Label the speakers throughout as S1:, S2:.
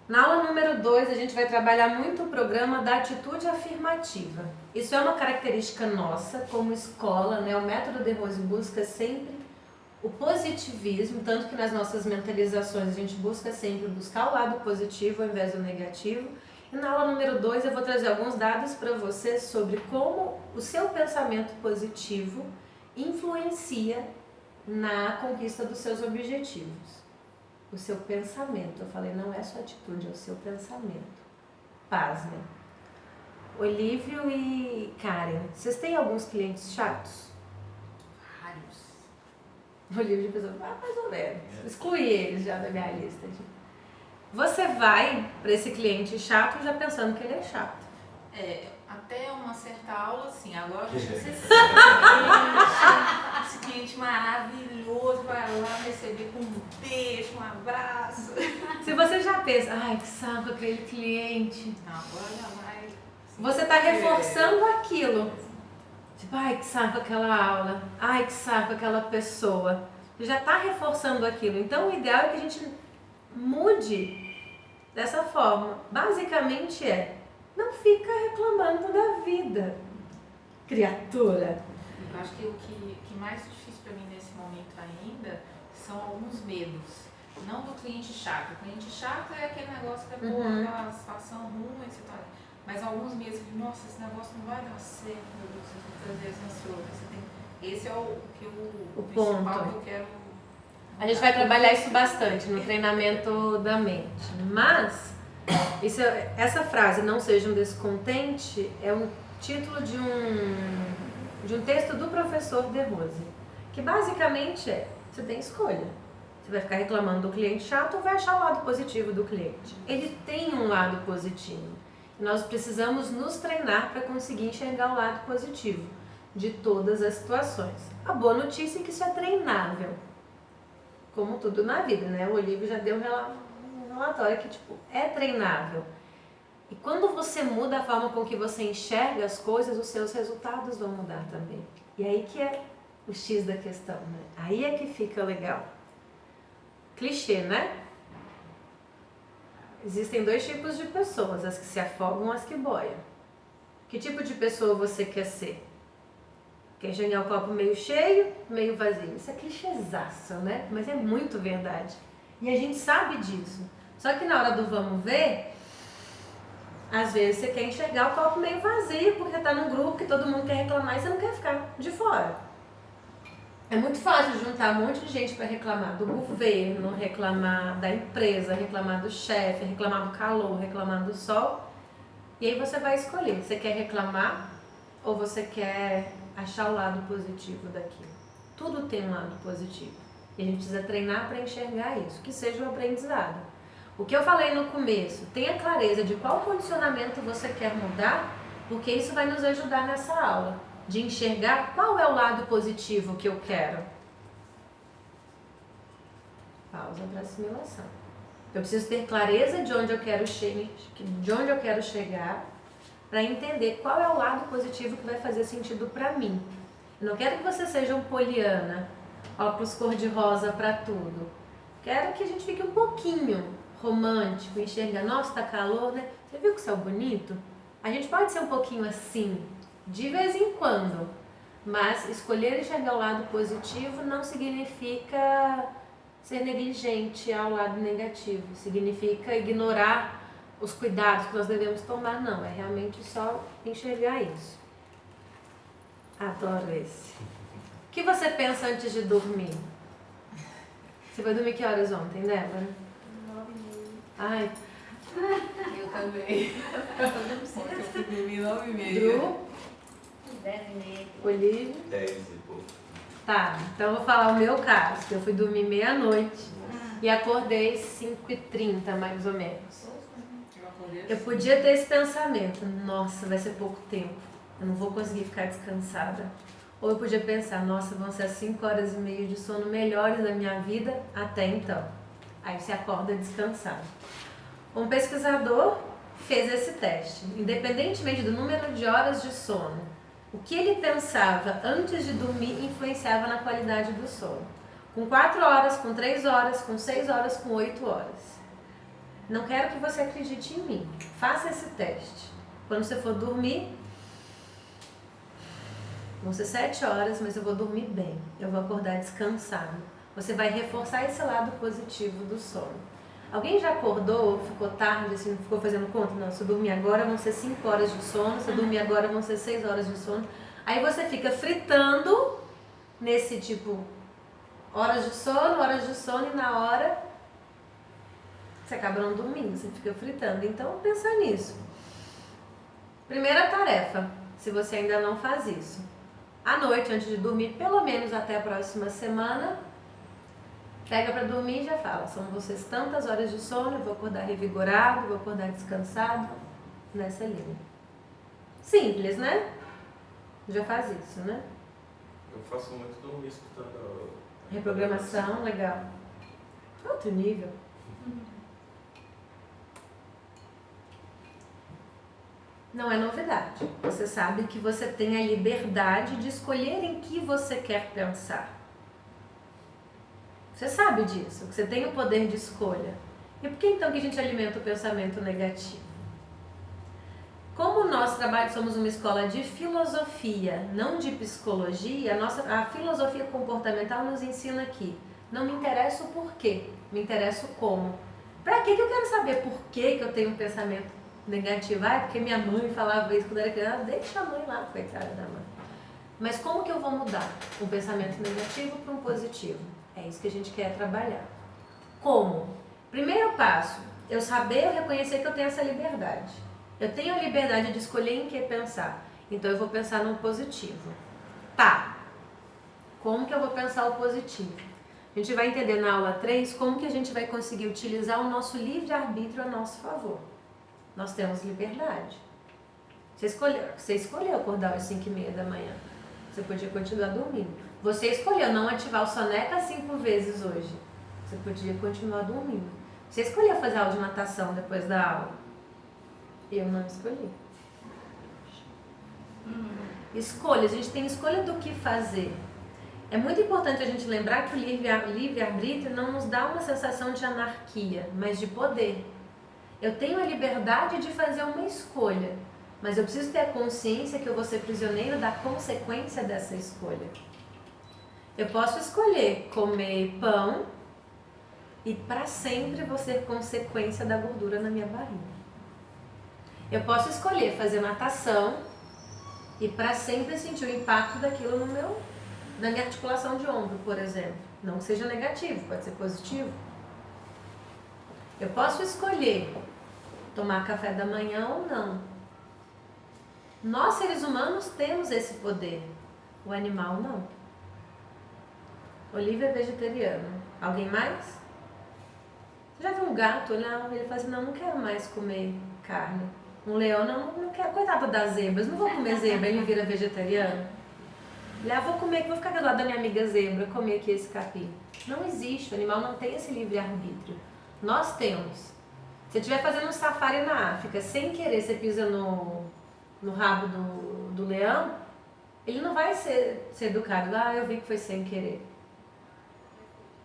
S1: Na aula número 2, a gente vai trabalhar muito o programa da atitude afirmativa. Isso é uma característica nossa como escola, né? O método de Rose busca sempre o positivismo, tanto que nas nossas mentalizações a gente busca sempre buscar o lado positivo ao invés do negativo. E na aula número 2 eu vou trazer alguns dados para você sobre como o seu pensamento positivo influencia na conquista dos seus objetivos. O seu pensamento, eu falei, não é sua atitude, é o seu pensamento. Pasmem. Olívio e Karen, vocês têm alguns clientes chatos?
S2: Vários.
S1: Olívio pensou, mais ou menos. Excluí eles já da minha lista. Você vai para esse cliente chato já pensando que ele é chato.
S2: Até uma certa aula, assim, agora acho que você esse cliente maravilhoso, vai lá receber com um beijo, um abraço.
S1: Se você já pensa, ai que saco aquele cliente,
S2: Não, agora já vai.
S1: você está reforçando aquilo. Tipo, ai que saco aquela aula, ai que saco aquela pessoa. Você já está reforçando aquilo. Então o ideal é que a gente mude dessa forma. Basicamente não fica reclamando da vida, criatura.
S2: Eu acho que o que mais difícil para mim nesse momento ainda são alguns medos. Não do cliente chato. O cliente chato é aquele negócio que é aquela situação ruim, etc. Mas alguns medos de, nossa, esse negócio não vai dar certo, meu Deus, você tem que fazer ansioso. Esse é o principal
S1: ponto
S2: que eu quero.
S1: A gente vai trabalhar isso bastante no treinamento da mente. Mas essa frase, não seja um descontente, é um título de um texto do professor De Rose, que basicamente você tem escolha. Você vai ficar reclamando do cliente chato ou vai achar o lado positivo do cliente. Ele tem um lado positivo. E nós precisamos nos treinar para conseguir enxergar o lado positivo de todas as situações. A boa notícia é que isso é treinável. Como tudo na vida, né? O Olívio já deu um relatório que, é treinável. E quando você muda a forma com que você enxerga as coisas, os seus resultados vão mudar também. E aí que é o X da questão, né? Aí é que fica legal. Clichê, né? Existem 2 tipos de pessoas, as que se afogam e as que boiam. Que tipo de pessoa você quer ser? Quer enxergar o copo meio cheio, meio vazio? Isso é clichêzaço, né? Mas é muito verdade. E a gente sabe disso. Só que na hora do vamos ver, às vezes você quer enxergar o copo meio vazio, porque tá num grupo que todo mundo quer reclamar e você não quer ficar de fora. É muito fácil juntar um monte de gente para reclamar do governo, reclamar da empresa, reclamar do chefe, reclamar do calor, reclamar do sol. E aí você vai escolher, você quer reclamar ou você quer achar o lado positivo daquilo. Tudo tem um lado positivo. E a gente precisa treinar para enxergar isso, que seja um aprendizado. O que eu falei no começo, tenha clareza de qual condicionamento você quer mudar, porque isso vai nos ajudar nessa aula, de enxergar qual é o lado positivo que eu quero. Pausa para assimilação. Eu preciso ter clareza de onde eu quero chegar para entender qual é o lado positivo que vai fazer sentido para mim. Eu não quero que você seja um poliana, óculos cor-de-rosa para tudo. Quero que a gente fique um pouquinho romântico, enxerga, nossa, tá calor, né? Você viu que céu bonito? A gente pode ser um pouquinho assim, de vez em quando, mas escolher enxergar o lado positivo não significa ser negligente ao lado negativo, significa ignorar os cuidados que nós devemos tomar, não, é realmente só enxergar isso. Adoro esse. O que você pensa antes de dormir? Você vai dormir que horas ontem, Débora?
S3: 9h30.
S1: Ai.
S2: Eu também. Eu fui dormir 9h30.
S1: Dru?
S3: 10h30.
S1: Olívio?
S4: 10 e pouco.
S1: Tá, então eu vou falar o meu caso, que eu fui dormir meia-noite e acordei 5h30, mais ou menos. Eu podia ter esse pensamento, nossa, vai ser pouco tempo, eu não vou conseguir ficar descansada. Ou eu podia pensar, nossa, vão ser as 5h30 de sono melhores da minha vida até então. Aí você acorda descansado. Um pesquisador fez esse teste, independentemente do número de horas de sono. O que ele pensava antes de dormir influenciava na qualidade do sono. Com 4 horas, com 3 horas, com 6 horas, com 8 horas. Não quero que você acredite em mim. Faça esse teste. Quando você for dormir, vão ser 7 horas, mas eu vou dormir bem. Eu vou acordar descansado. Você vai reforçar esse lado positivo do sono. Alguém já acordou, ficou tarde, assim, ficou fazendo conta? Não, se eu dormir agora vão ser 5 horas de sono, se eu dormir agora vão ser 6 horas de sono. Aí você fica fritando nesse tipo, horas de sono e na hora você acaba não dormindo, você fica fritando. Então pensa nisso. Primeira tarefa, se você ainda não faz isso. À noite, antes de dormir, pelo menos até a próxima semana, pega pra dormir e já fala, são vocês tantas horas de sono, eu vou acordar revigorado, vou acordar descansado, nessa linha. Simples, né? Já faz isso, né?
S4: Eu faço muito dormir escutando
S1: Reprogramação, legal. Outro nível. Não é novidade. Você sabe que você tem a liberdade de escolher em que você quer pensar. Você sabe disso, que você tem o poder de escolha. E por que então que a gente alimenta o pensamento negativo? Como nós somos uma escola de filosofia, não de psicologia, a filosofia comportamental nos ensina aqui. Não me interessa o porquê, me interessa o como. Pra que eu quero saber por que eu tenho um pensamento negativo? Ah, é porque minha mãe falava isso quando era criança. Deixa a mãe lá, coitada da mãe. Mas como que eu vou mudar um pensamento negativo para um positivo? É isso que a gente quer trabalhar. Como? Primeiro passo, eu reconhecer que eu tenho essa liberdade. Eu tenho a liberdade de escolher em que pensar. Então eu vou pensar no positivo. Tá. Como que eu vou pensar o positivo? A gente vai entender na aula 3 como que a gente vai conseguir utilizar o nosso livre-arbítrio a nosso favor. Nós temos liberdade. Você escolheu acordar às 5h30 da manhã. Você podia continuar dormindo. Você escolheu não ativar o soneca 5 vezes hoje. Você podia continuar dormindo. Você escolheu fazer aula de natação depois da aula. Eu não escolhi. Escolha, a gente tem escolha do que fazer. É muito importante a gente lembrar que o livre-arbítrio não nos dá uma sensação de anarquia, mas de poder. Eu tenho a liberdade de fazer uma escolha, mas eu preciso ter a consciência que eu vou ser prisioneiro da consequência dessa escolha. Eu posso escolher comer pão e para sempre vou ser consequência da gordura na minha barriga. Eu posso escolher fazer natação e para sempre sentir o impacto daquilo na minha articulação de ombro, por exemplo. Não que seja negativo, pode ser positivo. Eu posso escolher tomar café da manhã ou não. Nós, seres humanos, temos esse poder. O animal, não. Olivia é vegetariana. Alguém mais? Você já viu um gato? Não, ele fala assim, não quero mais comer carne. Um leão, não quero. Coitado das zebras, não vou comer zebra. Ele vira vegetariano. Vou comer, vou ficar do lado da minha amiga zebra, comer aqui esse capim. Não existe, o animal não tem esse livre-arbítrio. Nós temos. Se você estiver fazendo um safari na África, sem querer você pisa no rabo do leão, ele não vai ser educado. Eu vi que foi sem querer.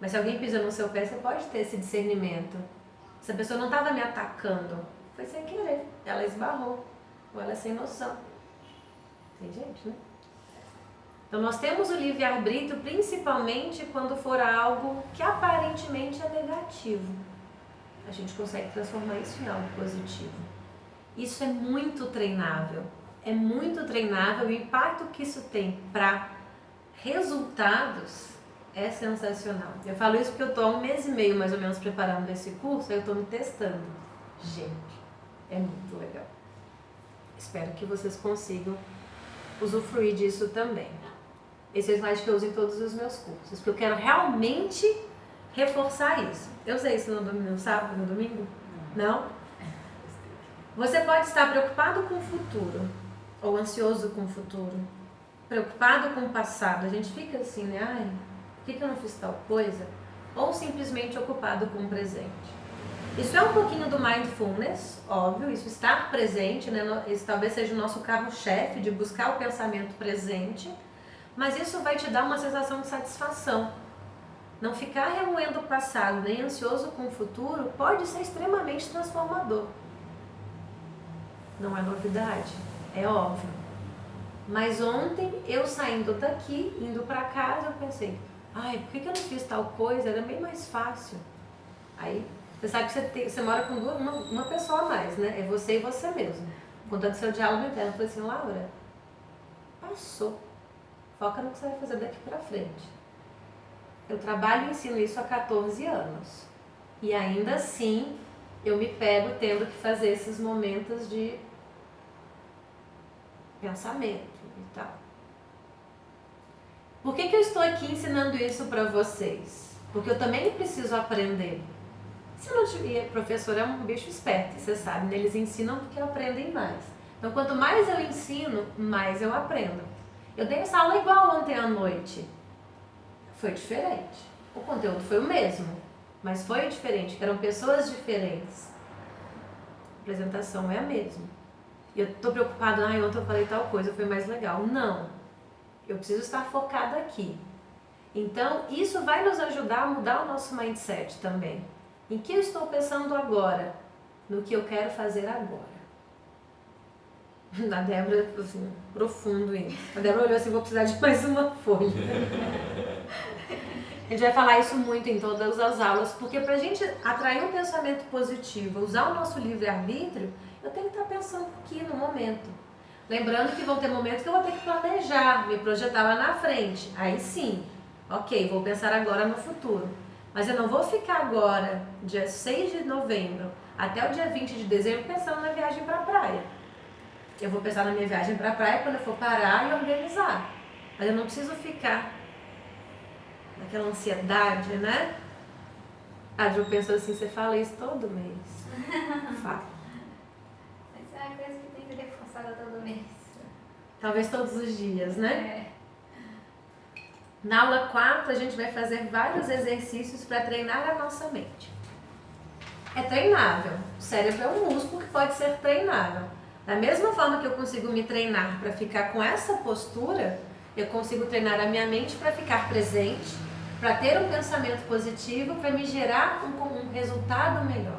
S1: Mas se alguém pisa no seu pé, você pode ter esse discernimento. Essa pessoa não estava me atacando, foi sem querer. Ela esbarrou, ou ela é sem noção. Tem gente, né? Então nós temos o livre-arbítrio principalmente quando for algo que aparentemente é negativo. A gente consegue transformar isso em algo positivo. Isso é muito treinável. É muito treinável e o impacto que isso tem para resultados é sensacional. Eu falo isso porque eu estou há 1 mês e meio mais ou menos preparando esse curso, aí eu estou me testando. Gente, é muito legal. Espero que vocês consigam usufruir disso também. Esse é o slide que eu uso em todos os meus cursos, porque eu quero realmente reforçar isso. Eu usei isso no sábado, no domingo? Não? Você pode estar preocupado com o futuro, ou ansioso com o futuro, preocupado com o passado. A gente fica assim, né? Por que eu não fiz tal coisa? Ou simplesmente ocupado com o presente. Isso é um pouquinho do mindfulness, óbvio, isso estar presente, né? Esse talvez seja o nosso carro-chefe de buscar o pensamento presente, mas isso vai te dar uma sensação de satisfação. Não ficar remoendo o passado, nem ansioso com o futuro, pode ser extremamente transformador. Não é novidade, é óbvio. Mas ontem, eu saindo daqui, indo para casa, eu pensei, ai, por que eu não fiz tal coisa? Era bem mais fácil. Aí, você sabe que você mora com uma pessoa a mais, né? É você e você mesmo. Contando seu diálogo interno. Eu falei assim, Laura, passou. Foca no que você vai fazer daqui para frente. Eu trabalho e ensino isso há 14 anos. E ainda assim, eu me pego tendo que fazer esses momentos de pensamento e tal. Por que eu estou aqui ensinando isso para vocês? Porque eu também preciso aprender. Se eu não tiver, professor é um bicho esperto, você sabe, né? Eles ensinam porque aprendem mais. Então, quanto mais eu ensino, mais eu aprendo. Eu dei essa aula igual ontem à noite. Foi diferente. O conteúdo foi o mesmo, mas foi diferente, eram pessoas diferentes. A apresentação é a mesma. E eu tô preocupada, ontem eu falei tal coisa, foi mais legal. Não. Eu preciso estar focada aqui. Então, isso vai nos ajudar a mudar o nosso mindset também. Em que eu estou pensando agora? No que eu quero fazer agora. A Débora, assim, profundo isso. A Débora olhou assim, vou precisar de mais uma folha. A gente vai falar isso muito em todas as aulas, porque pra gente atrair um pensamento positivo, usar o nosso livre-arbítrio, eu tenho que estar pensando aqui no momento. Lembrando que vão ter momentos que eu vou ter que planejar, me projetar lá na frente. Aí sim, ok, vou pensar agora no futuro. Mas eu não vou ficar agora, dia 6 de novembro, até o dia 20 de dezembro, pensando na viagem pra praia. Eu vou pensar na minha viagem pra praia quando eu for parar e organizar. Mas eu não preciso ficar naquela ansiedade, né? A Ju pensou assim, você fala isso todo mês. Fala.
S3: Mas é uma coisa que tem que ser reforçada todo mês.
S1: Talvez todos os dias, né?
S3: É.
S1: Na aula 4, a gente vai fazer vários exercícios para treinar a nossa mente. É treinável. O cérebro é um músculo que pode ser treinável. Da mesma forma que eu consigo me treinar para ficar com essa postura, eu consigo treinar a minha mente para ficar presente, para ter um pensamento positivo, para me gerar um resultado melhor.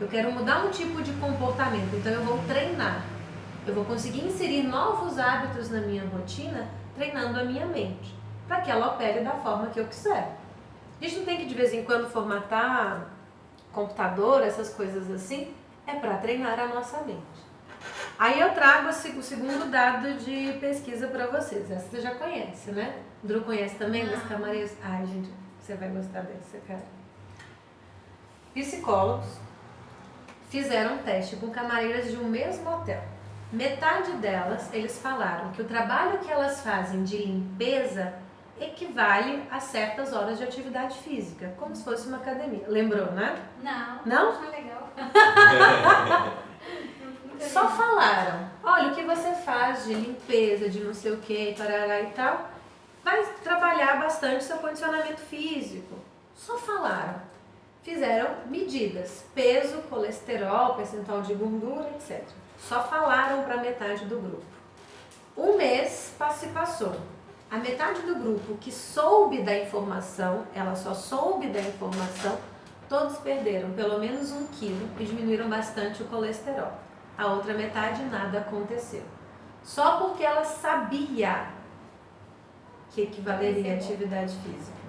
S1: Eu quero mudar um tipo de comportamento, então eu vou treinar. Eu vou conseguir inserir novos hábitos na minha rotina, treinando a minha mente, para que ela opere da forma que eu quiser. A gente não tem que de vez em quando formatar computador, essas coisas assim, é para treinar a nossa mente. Aí eu trago o segundo dado de pesquisa para vocês. Essa você já conhece, né? O Drew conhece também das camareiras? Ai, gente, você vai gostar dessa, cara. Psicólogos fizeram um teste com camareiras de um mesmo hotel. Metade delas, eles falaram que o trabalho que elas fazem de limpeza equivale a certas horas de atividade física, como se fosse uma academia. Lembrou, né?
S3: Não.
S1: Não?
S3: Não é legal.
S1: Só falaram, olha, o que você faz de limpeza, de não sei o que, parará e tal, vai trabalhar bastante seu condicionamento físico. Só falaram. Fizeram medidas, peso, colesterol, percentual de gordura, etc. Só falaram para metade do grupo. Um mês se passou. A metade do grupo que soube da informação, ela só soube da informação, todos perderam pelo menos 1 quilo e diminuíram bastante o colesterol. A outra metade, nada aconteceu. Só porque ela sabia que equivaleria à atividade física.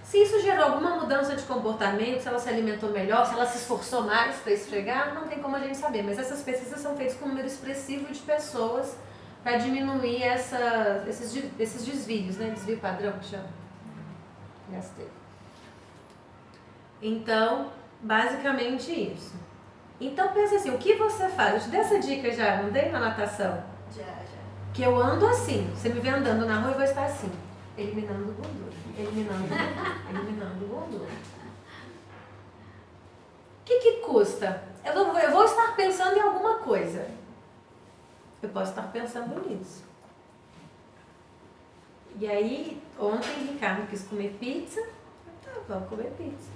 S1: Se isso gerou alguma mudança de comportamento, se ela se alimentou melhor, se ela se esforçou mais para esfregar, não tem como a gente saber. Mas essas pesquisas são feitas com um número expressivo de pessoas para diminuir esses desvios, né? Desvio padrão que chama. Gastei. Então, basicamente isso. Então pensa assim, o que você faz? Eu te dei essa dica já, não dei na natação?
S3: Já.
S1: Que eu ando assim, você me vê andando na rua e vou estar assim, eliminando gordura, eliminando gordura. O que custa? Eu vou estar pensando em alguma coisa. Eu posso estar pensando nisso. E aí, ontem Ricardo quis comer pizza, vamos comer pizza.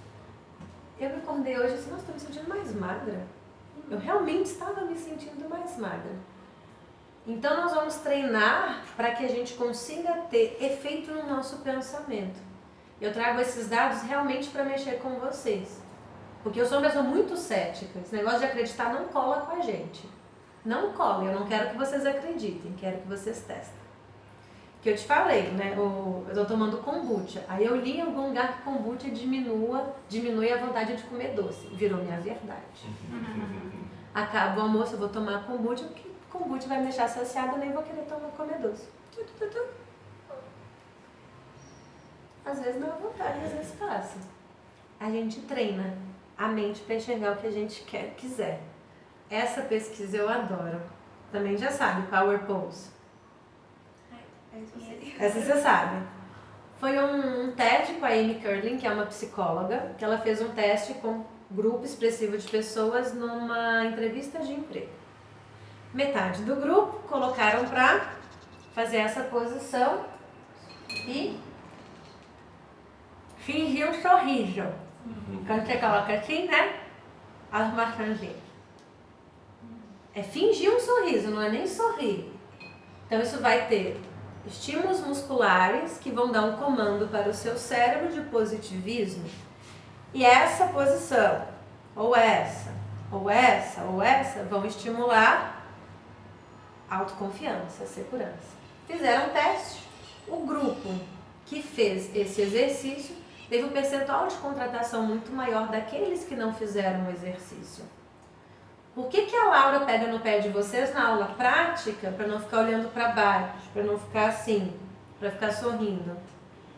S1: Eu me acordei hoje assim, nossa, estou me sentindo mais magra. Eu realmente estava me sentindo mais magra. Então nós vamos treinar para que a gente consiga ter efeito no nosso pensamento. Eu trago esses dados realmente para mexer com vocês. Porque eu sou uma pessoa muito cética. Esse negócio de acreditar não cola com a gente. Não cola. Eu não quero que vocês acreditem. Quero que vocês testem. Que eu te falei, né? Eu tô tomando kombucha. Aí eu li em algum lugar que kombucha diminui a vontade de comer doce. Virou minha verdade. Acaba o almoço, eu vou tomar kombucha, porque kombucha vai me deixar saciada, eu nem vou querer comer doce. Às vezes não é vontade, às vezes passa. A gente treina a mente para enxergar o que a gente quiser. Essa pesquisa eu adoro. Também já sabe, Power Pose. Essa você sabe. Foi um TED com a Amy Curlin, que é uma psicóloga, que ela fez um teste com grupo expressivo de pessoas numa entrevista de emprego. Metade do grupo colocaram para fazer essa posição e fingir um sorriso. Quando você coloca assim, né? As maçãzinhas. É fingir um sorriso, não é nem sorrir. Então isso vai ter estímulos musculares que vão dar um comando para o seu cérebro de positivismo. E essa posição, ou essa, ou essa, ou essa, vão estimular autoconfiança, segurança. Fizeram um teste. O grupo que fez esse exercício teve um percentual de contratação muito maior daqueles que não fizeram o exercício. Por que a Laura pega no pé de vocês na aula prática para não ficar olhando para baixo, para não ficar assim, para ficar sorrindo?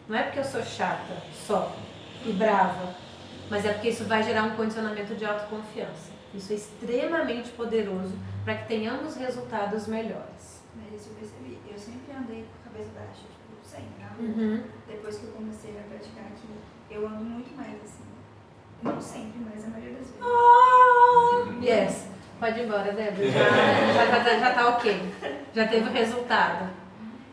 S1: Não é porque eu sou chata só e brava, mas é porque isso vai gerar um condicionamento de autoconfiança. Isso é extremamente poderoso para que tenhamos resultados melhores.
S3: Mas isso eu percebi. Eu sempre andei com a cabeça baixa, tipo, sempre, na rua. Depois que eu comecei a praticar aqui, eu ando muito mais assim. Não sempre, mas a maioria das vezes.
S1: Oh, yes. Pode ir embora, Débora. Já tá ok. Já teve o resultado.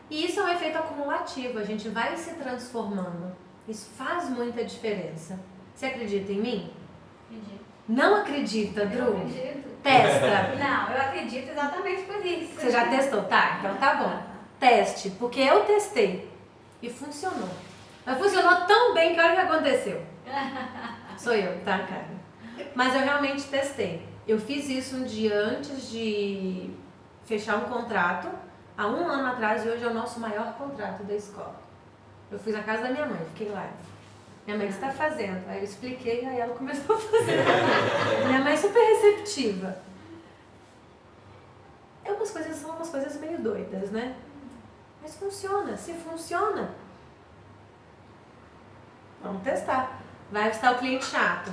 S1: E isso é um efeito acumulativo. A gente vai se transformando. Isso faz muita diferença. Você acredita em mim?
S3: Acredito.
S1: Não acredita, Dru?
S3: Eu acredito.
S1: Testa.
S3: Não, eu acredito exatamente por isso.
S1: Você já testou? Tá, então tá bom. Teste, porque eu testei e funcionou. Mas funcionou tão bem que olha o que aconteceu. Sou eu, tá, cara? Mas eu realmente testei. Eu fiz isso um dia antes de fechar um contrato, há 1 ano atrás, e hoje é o nosso maior contrato da escola. Eu fui na casa da minha mãe, fiquei lá. Minha mãe, o que você está fazendo? Aí eu expliquei, aí ela começou a fazer. Minha mãe é super receptiva. Algumas coisas são umas coisas meio doidas, né? Mas funciona. Se funciona, vamos testar. Vai estar o cliente chato.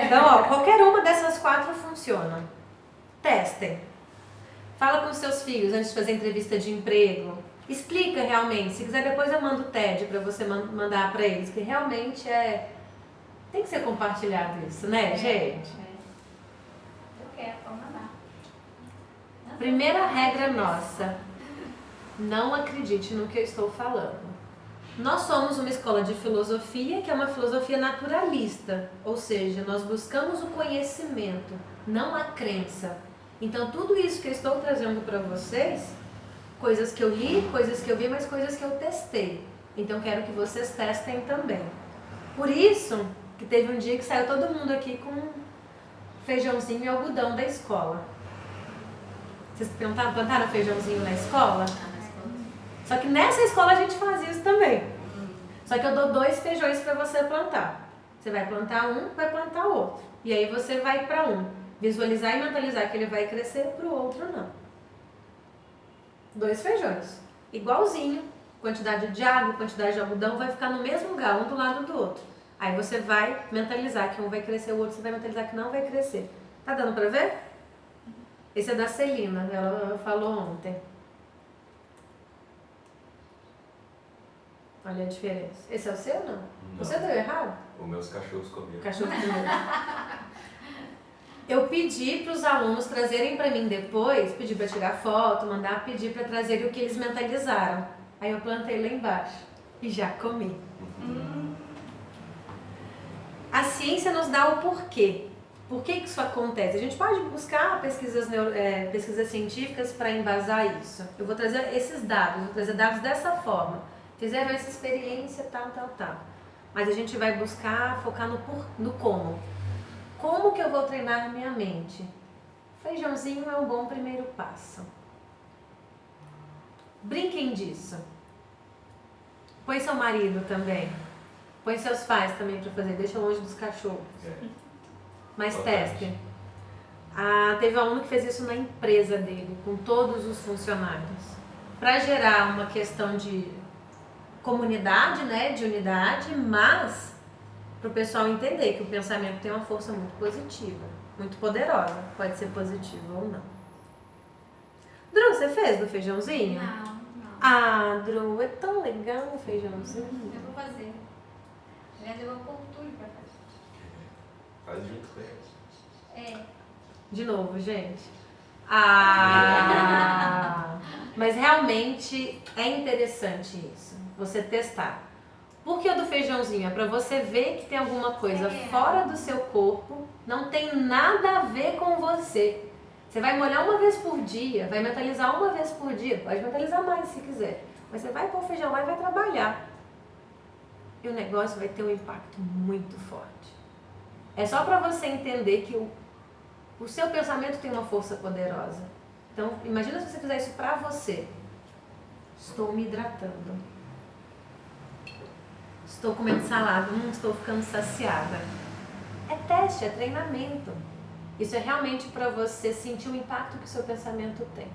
S1: Então, ó, qualquer uma dessas 4 funciona. Testem. Fala com seus filhos antes de fazer entrevista de emprego. Explica realmente. Se quiser, depois eu mando o TED para você mandar para eles, que realmente tem que ser compartilhado isso, né, gente?
S3: Eu quero, pode mandar.
S1: Primeira regra nossa: não acredite no que eu estou falando. Nós somos uma escola de filosofia que é uma filosofia naturalista, ou seja, nós buscamos o conhecimento, não a crença. Então tudo isso que eu estou trazendo para vocês, coisas que eu li, coisas que eu vi, mas coisas que eu testei. Então quero que vocês testem também. Por isso que teve um dia que saiu todo mundo aqui com feijãozinho e algodão da escola. Vocês plantaram feijãozinho na escola? Só que nessa escola a gente faz isso também. Só que eu dou 2 feijões para você plantar. Você vai plantar um, vai plantar o outro. E aí você vai para um. Visualizar e mentalizar que ele vai crescer, para o outro não. 2 feijões. Igualzinho. Quantidade de água, quantidade de algodão vai ficar no mesmo lugar, um do lado do outro. Aí você vai mentalizar que um vai crescer, o outro você vai mentalizar que não vai crescer. Tá dando para ver? Esse é da Celina, ela falou ontem. Olha a diferença. Esse é o seu, não? Você deu errado?
S4: Os meus cachorros comiam.
S1: Cachorro primeiro. Eu pedi para os alunos trazerem para mim depois, pedi para tirar foto, mandar pedir para trazerem o que eles mentalizaram. Aí eu plantei lá embaixo e já comi. A ciência nos dá o porquê. Por que isso acontece? A gente pode buscar pesquisas científicas para embasar isso. Eu vou trazer esses dados, vou trazer dados dessa forma. fizeram essa experiência, tal. Mas a gente vai buscar focar no como. Como que eu vou treinar minha mente? Feijãozinho é um bom primeiro passo. Brinquem disso. Põe seu marido também. Põe seus pais também para fazer. Deixa longe dos cachorros. Mas testem. Teve um aluno que fez isso na empresa dele, com todos os funcionários. Para gerar uma questão de comunidade, né, de unidade, mas para o pessoal entender que o pensamento tem uma força muito positiva, muito poderosa. Pode ser positivo ou não. Dru, você fez do feijãozinho?
S3: Não.
S1: Dru, é tão legal o feijãozinho.
S3: Eu vou fazer. Aliás, eu vou pôr tudo pra fazer.
S4: Faz junto com eles.
S1: De novo, gente. Mas realmente é interessante isso, você testar. Por que o do feijãozinho? É para você ver que tem alguma coisa fora do seu corpo, não tem nada a ver com você. Você vai molhar uma vez por dia, vai mentalizar uma vez por dia, pode mentalizar mais se quiser. Mas você vai pôr o feijão lá e vai trabalhar. E o negócio vai ter um impacto muito forte. É só para você entender que o seu pensamento tem uma força poderosa. Então, imagina se você fizer isso para você. Estou me hidratando. Estou comendo salada. Estou ficando saciada. É teste, é treinamento. Isso é realmente para você sentir o impacto que o seu pensamento tem.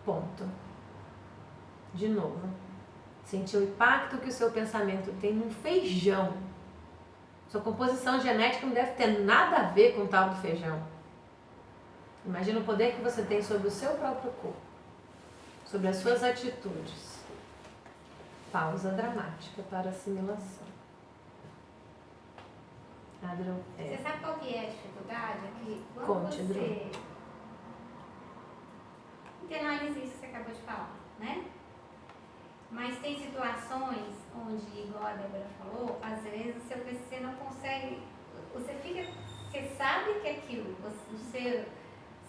S1: Ponto. De novo. Sentir o impacto que o seu pensamento tem num feijão. Sua composição genética não deve ter nada a ver com o tal do feijão. Imagina o poder que você tem sobre o seu próprio corpo, sobre as suas atitudes. Pausa dramática para assimilação.
S5: Você sabe qual que é a dificuldade? É que quando
S1: Conte,
S5: você
S1: Dru.
S5: internaliza isso que você acabou de falar, né? Mas tem situações onde, igual a Débora falou, às vezes você não consegue, você sabe que aquilo, o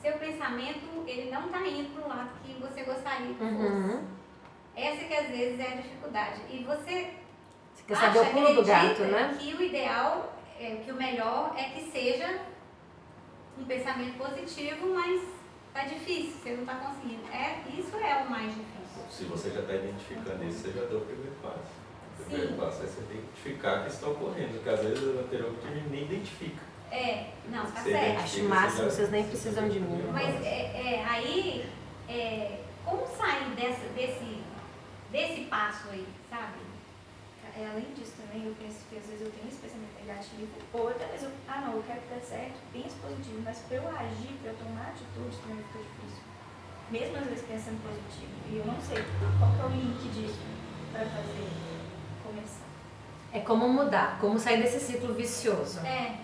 S5: seu pensamento, ele não está indo para o lado que você gostaria que fosse. Essa que às vezes é a dificuldade. E você
S1: quer saber o pulo do gato,
S5: acredita
S1: né?
S5: que o ideal, que o melhor é que seja um pensamento positivo, mas tá difícil, você não está conseguindo. Isso é o mais difícil.
S4: Se você já está identificando isso, você já deu o primeiro passo. O primeiro
S5: Sim.
S4: passo é você identificar que está ocorrendo, porque às vezes o anterior que a gente nem identifica.
S5: Não, tá
S4: Você
S5: certo.
S1: Acho máximo, vocês nem precisam de mim.
S5: Mas aí, como sair desse passo aí, sabe?
S3: Além disso também, eu penso que às vezes eu tenho esse pensamento negativo, ou até mesmo, eu quero que dê certo, penso positivo, mas para eu agir, para eu tomar atitude, também fica difícil. Mesmo às vezes pensando positivo, e eu não sei qual que é o link disso para fazer começar.
S1: É como mudar, como sair desse ciclo vicioso.
S5: É.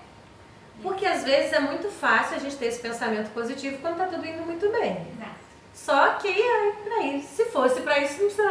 S1: Porque às vezes é muito fácil a gente ter esse pensamento positivo quando tá tudo indo muito bem.
S5: Exato.
S1: Só que, se fosse para isso, não precisava